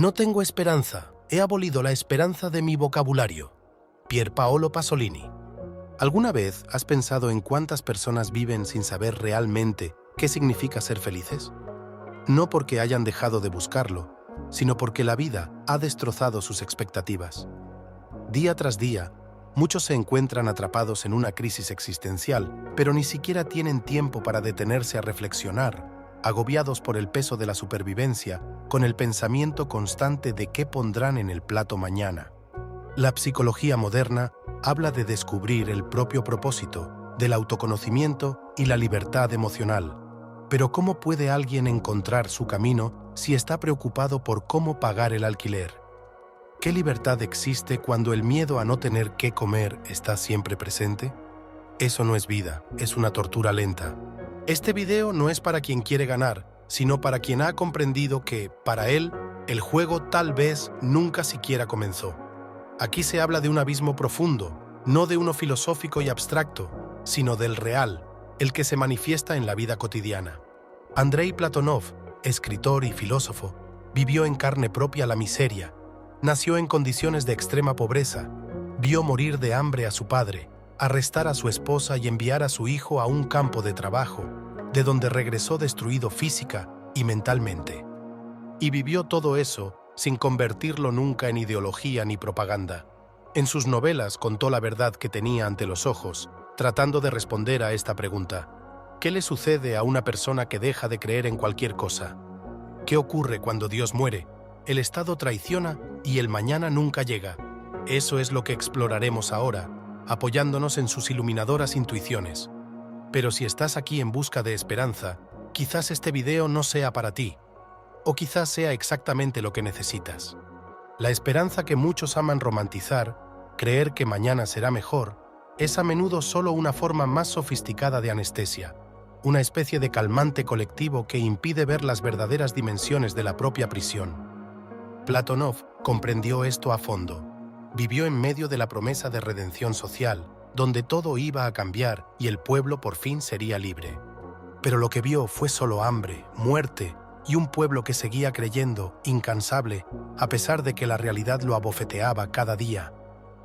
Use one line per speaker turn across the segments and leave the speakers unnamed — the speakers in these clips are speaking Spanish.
No tengo esperanza. He abolido la esperanza de mi vocabulario. Pier Paolo Pasolini. ¿Alguna vez has pensado en cuántas personas viven sin saber realmente qué significa ser felices? No porque hayan dejado de buscarlo, sino porque la vida ha destrozado sus expectativas. Día tras día, muchos se encuentran atrapados en una crisis existencial, pero ni siquiera tienen tiempo para detenerse a reflexionar, agobiados por el peso de la supervivencia, con el pensamiento constante de qué pondrán en el plato mañana. La psicología moderna habla de descubrir el propio propósito, del autoconocimiento y la libertad emocional. Pero ¿cómo puede alguien encontrar su camino si está preocupado por cómo pagar el alquiler? ¿Qué libertad existe cuando el miedo a no tener qué comer está siempre presente? Eso no es vida, es una tortura lenta. Este video no es para quien quiere ganar, sino para quien ha comprendido que, para él, el juego tal vez nunca siquiera comenzó. Aquí se habla de un abismo profundo, no de uno filosófico y abstracto, sino del real, el que se manifiesta en la vida cotidiana. Andrei Platonov, escritor y filósofo, vivió en carne propia la miseria, nació en condiciones de extrema pobreza, vio morir de hambre a su padre, arrestar a su esposa y enviar a su hijo a un campo de trabajo, de donde regresó destruido física y mentalmente. Y vivió todo eso sin convertirlo nunca en ideología ni propaganda. En sus novelas contó la verdad que tenía ante los ojos, tratando de responder a esta pregunta. ¿Qué le sucede a una persona que deja de creer en cualquier cosa? ¿Qué ocurre cuando Dios muere? El Estado traiciona y el mañana nunca llega. Eso es lo que exploraremos ahora, apoyándonos en sus iluminadoras intuiciones. Pero si estás aquí en busca de esperanza, quizás este video no sea para ti. O quizás sea exactamente lo que necesitas. La esperanza que muchos aman romantizar, creer que mañana será mejor, es a menudo solo una forma más sofisticada de anestesia, una especie de calmante colectivo que impide ver las verdaderas dimensiones de la propia prisión. Platonov comprendió esto a fondo. Vivió en medio de la promesa de redención social, donde todo iba a cambiar y el pueblo por fin sería libre. Pero lo que vio fue solo hambre, muerte y un pueblo que seguía creyendo, incansable, a pesar de que la realidad lo abofeteaba cada día.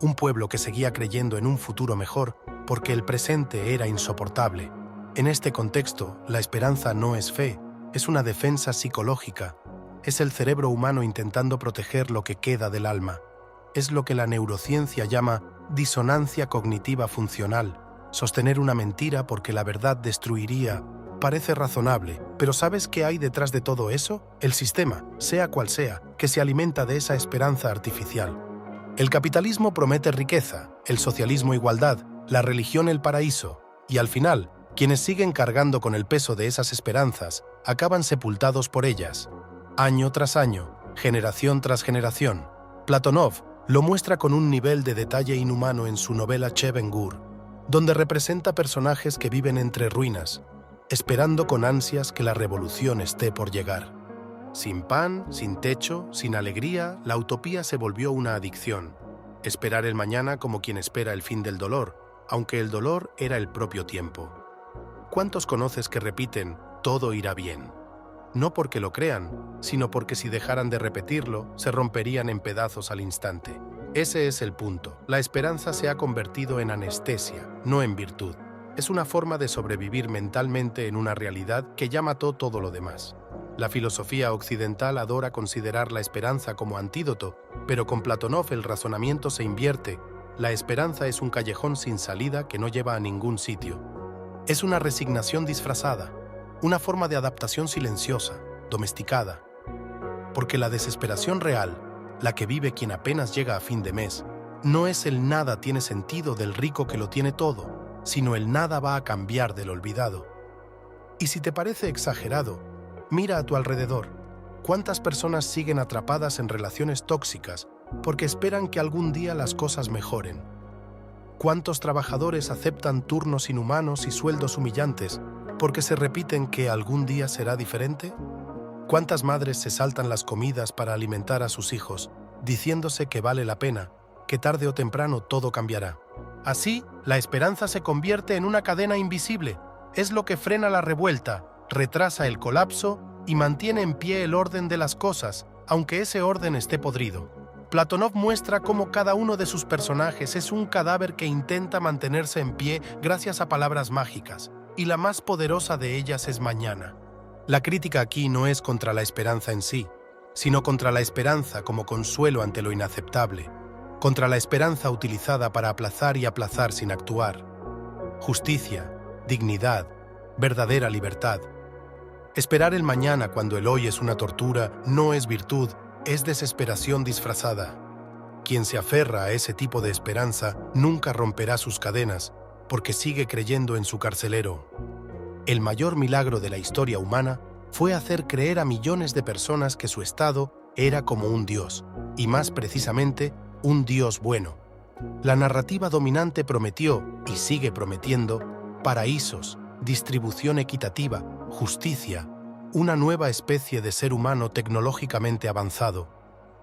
Un pueblo que seguía creyendo en un futuro mejor porque el presente era insoportable. En este contexto, la esperanza no es fe, es una defensa psicológica. Es el cerebro humano intentando proteger lo que queda del alma. Es lo que la neurociencia llama disonancia cognitiva funcional. Sostener una mentira porque la verdad destruiría parece razonable, pero ¿sabes qué hay detrás de todo eso? El sistema, sea cual sea, que se alimenta de esa esperanza artificial. El capitalismo promete riqueza, el socialismo igualdad, la religión el paraíso, y al final, quienes siguen cargando con el peso de esas esperanzas acaban sepultados por ellas. Año tras año, generación tras generación. Platonov lo muestra con un nivel de detalle inhumano en su novela Che Ben-Gur, donde representa personajes que viven entre ruinas, esperando con ansias que la revolución esté por llegar. Sin pan, sin techo, sin alegría, la utopía se volvió una adicción. Esperar el mañana como quien espera el fin del dolor, aunque el dolor era el propio tiempo. ¿Cuántos conoces que repiten, todo irá bien? No porque lo crean, sino porque si dejaran de repetirlo, se romperían en pedazos al instante. Ese es el punto. La esperanza se ha convertido en anestesia, no en virtud. Es una forma de sobrevivir mentalmente en una realidad que ya mató todo lo demás. La filosofía occidental adora considerar la esperanza como antídoto, pero con Platonov el razonamiento se invierte. La esperanza es un callejón sin salida que no lleva a ningún sitio. Es una resignación disfrazada, una forma de adaptación silenciosa, domesticada. Porque la desesperación real, la que vive quien apenas llega a fin de mes, no es el nada tiene sentido del rico que lo tiene todo, sino el nada va a cambiar del olvidado. Y si te parece exagerado, mira a tu alrededor. ¿Cuántas personas siguen atrapadas en relaciones tóxicas porque esperan que algún día las cosas mejoren? ¿Cuántos trabajadores aceptan turnos inhumanos y sueldos humillantes porque se repiten que algún día será diferente? ¿Cuántas madres se saltan las comidas para alimentar a sus hijos, diciéndose que vale la pena, que tarde o temprano todo cambiará? Así, la esperanza se convierte en una cadena invisible. Es lo que frena la revuelta, retrasa el colapso y mantiene en pie el orden de las cosas, aunque ese orden esté podrido. Platonov muestra cómo cada uno de sus personajes es un cadáver que intenta mantenerse en pie gracias a palabras mágicas, y la más poderosa de ellas es mañana. La crítica aquí no es contra la esperanza en sí, sino contra la esperanza como consuelo ante lo inaceptable, contra la esperanza utilizada para aplazar y aplazar sin actuar. Justicia, dignidad, verdadera libertad. Esperar el mañana cuando el hoy es una tortura no es virtud, es desesperación disfrazada. Quien se aferra a ese tipo de esperanza nunca romperá sus cadenas, porque sigue creyendo en su carcelero. El mayor milagro de la historia humana fue hacer creer a millones de personas que su estado era como un dios, y más precisamente, un dios bueno. La narrativa dominante prometió, y sigue prometiendo, paraísos, distribución equitativa, justicia, una nueva especie de ser humano tecnológicamente avanzado.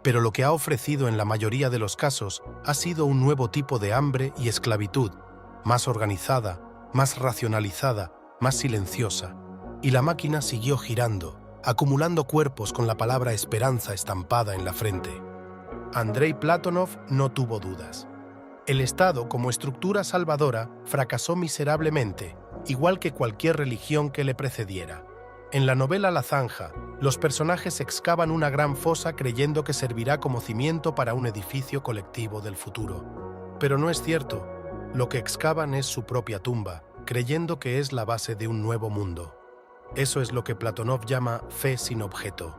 Pero lo que ha ofrecido en la mayoría de los casos ha sido un nuevo tipo de hambre y esclavitud, más organizada, más racionalizada, más silenciosa. Y la máquina siguió girando, acumulando cuerpos con la palabra esperanza estampada en la frente. Andrei Platonov no tuvo dudas. El Estado, como estructura salvadora, fracasó miserablemente, igual que cualquier religión que le precediera. En la novela La Zanja, los personajes excavan una gran fosa creyendo que servirá como cimiento para un edificio colectivo del futuro. Pero no es cierto. Lo que excavan es su propia tumba, creyendo que es la base de un nuevo mundo. Eso es lo que Platonov llama fe sin objeto.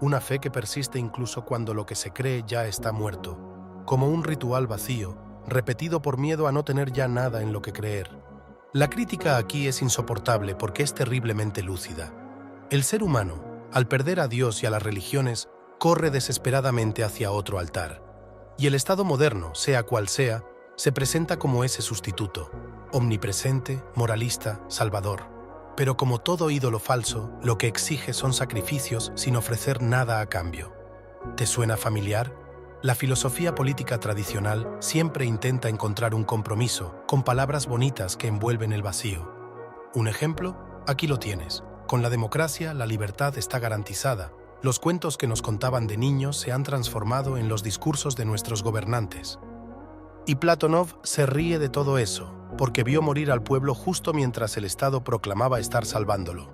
Una fe que persiste incluso cuando lo que se cree ya está muerto, como un ritual vacío, repetido por miedo a no tener ya nada en lo que creer. La crítica aquí es insoportable porque es terriblemente lúcida. El ser humano, al perder a Dios y a las religiones, corre desesperadamente hacia otro altar. Y el Estado moderno, sea cual sea, se presenta como ese sustituto, omnipresente, moralista, salvador. Pero como todo ídolo falso, lo que exige son sacrificios sin ofrecer nada a cambio. ¿Te suena familiar? La filosofía política tradicional siempre intenta encontrar un compromiso con palabras bonitas que envuelven el vacío. ¿Un ejemplo? Aquí lo tienes. Con la democracia, la libertad está garantizada. Los cuentos que nos contaban de niños se han transformado en los discursos de nuestros gobernantes. Y Platonov se ríe de todo eso, porque vio morir al pueblo justo mientras el Estado proclamaba estar salvándolo.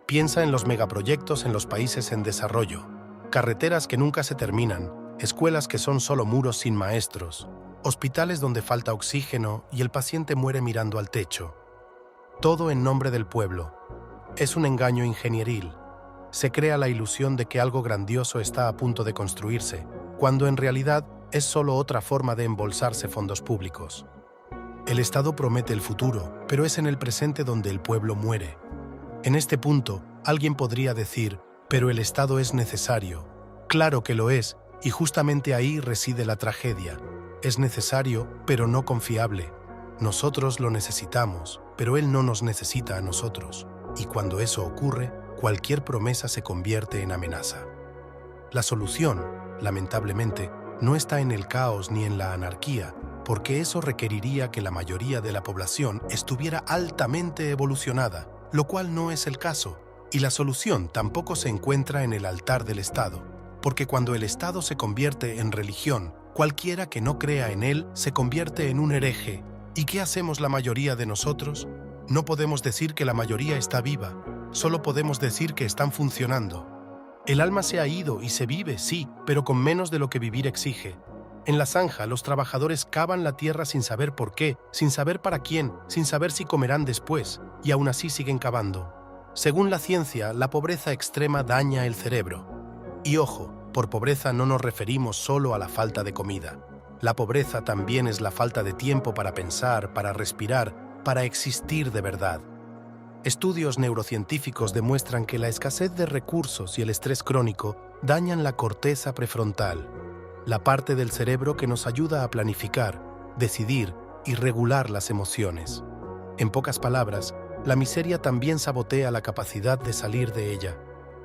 Piensa en los megaproyectos en los países en desarrollo, carreteras que nunca se terminan, escuelas que son solo muros sin maestros, hospitales donde falta oxígeno y el paciente muere mirando al techo. Todo en nombre del pueblo. Es un engaño ingenieril. Se crea la ilusión de que algo grandioso está a punto de construirse, cuando en realidad es solo otra forma de embolsarse fondos públicos. El Estado promete el futuro, pero es en el presente donde el pueblo muere. En este punto, alguien podría decir, pero el Estado es necesario. Claro que lo es, y justamente ahí reside la tragedia. Es necesario, pero no confiable. Nosotros lo necesitamos, pero él no nos necesita a nosotros. Y cuando eso ocurre, cualquier promesa se convierte en amenaza. La solución, lamentablemente, no está en el caos ni en la anarquía, porque eso requeriría que la mayoría de la población estuviera altamente evolucionada, lo cual no es el caso, y la solución tampoco se encuentra en el altar del Estado, porque cuando el Estado se convierte en religión, cualquiera que no crea en él se convierte en un hereje. ¿Y qué hacemos la mayoría de nosotros? No podemos decir que la mayoría está viva, solo podemos decir que están funcionando. El alma se ha ido y se vive, sí, pero con menos de lo que vivir exige. En la zanja, los trabajadores cavan la tierra sin saber por qué, sin saber para quién, sin saber si comerán después, y aún así siguen cavando. Según la ciencia, la pobreza extrema daña el cerebro. Y ojo, por pobreza no nos referimos solo a la falta de comida. La pobreza también es la falta de tiempo para pensar, para respirar, para existir de verdad. Estudios neurocientíficos demuestran que la escasez de recursos y el estrés crónico dañan la corteza prefrontal, la parte del cerebro que nos ayuda a planificar, decidir y regular las emociones. En pocas palabras, la miseria también sabotea la capacidad de salir de ella.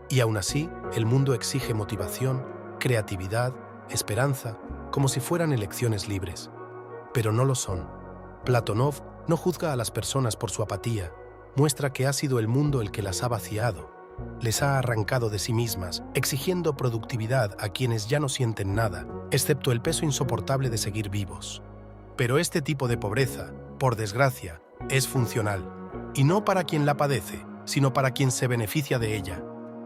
Y aún así, el mundo exige motivación, creatividad, esperanza, como si fueran elecciones libres. Pero no lo son. Platonov no juzga a las personas por su apatía, muestra que ha sido el mundo el que las ha vaciado, les ha arrancado de sí mismas, exigiendo productividad a quienes ya no sienten nada, excepto el peso insoportable de seguir vivos. Pero este tipo de pobreza, por desgracia, es funcional, y no para quien la padece, sino para quien se beneficia de ella.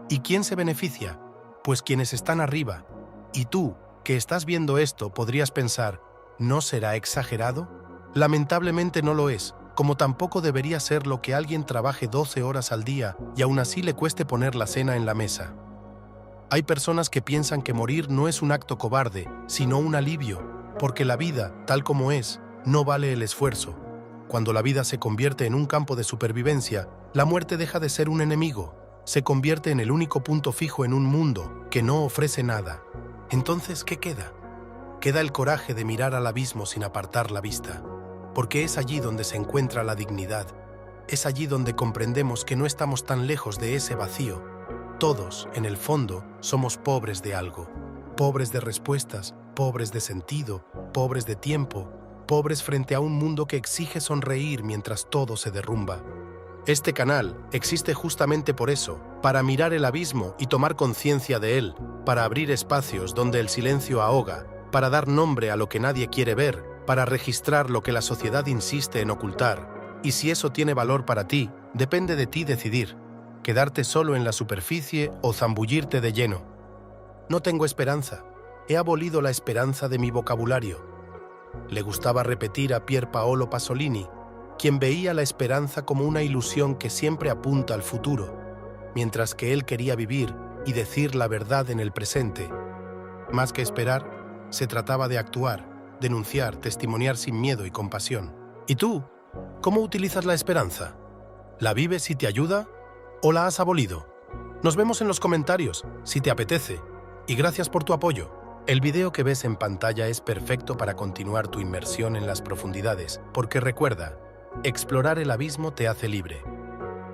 ¿Y quién se beneficia? Pues quienes están arriba. Y tú, que estás viendo esto, podrías pensar, ¿no será exagerado? Lamentablemente no lo es, como tampoco debería ser lo que alguien trabaje 12 horas al día y aún así le cueste poner la cena en la mesa. Hay personas que piensan que morir no es un acto cobarde, sino un alivio, porque la vida, tal como es, no vale el esfuerzo. Cuando la vida se convierte en un campo de supervivencia, la muerte deja de ser un enemigo, se convierte en el único punto fijo en un mundo que no ofrece nada. Entonces, ¿qué queda? Queda el coraje de mirar al abismo sin apartar la vista, porque es allí donde se encuentra la dignidad, es allí donde comprendemos que no estamos tan lejos de ese vacío. Todos, en el fondo, somos pobres de algo, pobres de respuestas, pobres de sentido, pobres de tiempo, pobres frente a un mundo que exige sonreír mientras todo se derrumba. Este canal existe justamente por eso, para mirar el abismo y tomar conciencia de él, para abrir espacios donde el silencio ahoga, para dar nombre a lo que nadie quiere ver, para registrar lo que la sociedad insiste en ocultar. Y si eso tiene valor para ti, depende de ti decidir, quedarte solo en la superficie o zambullirte de lleno. No tengo esperanza. He abolido la esperanza de mi vocabulario. Le gustaba repetir a Pier Paolo Pasolini, quien veía la esperanza como una ilusión que siempre apunta al futuro, mientras que él quería vivir y decir la verdad en el presente. Más que esperar, se trataba de actuar, denunciar, testimoniar sin miedo y compasión. ¿Y tú? ¿Cómo utilizas la esperanza? ¿La vives y te ayuda? ¿O la has abolido? Nos vemos en los comentarios, si te apetece. Y gracias por tu apoyo. El video que ves en pantalla es perfecto para continuar tu inmersión en las profundidades, porque recuerda, explorar el abismo te hace libre.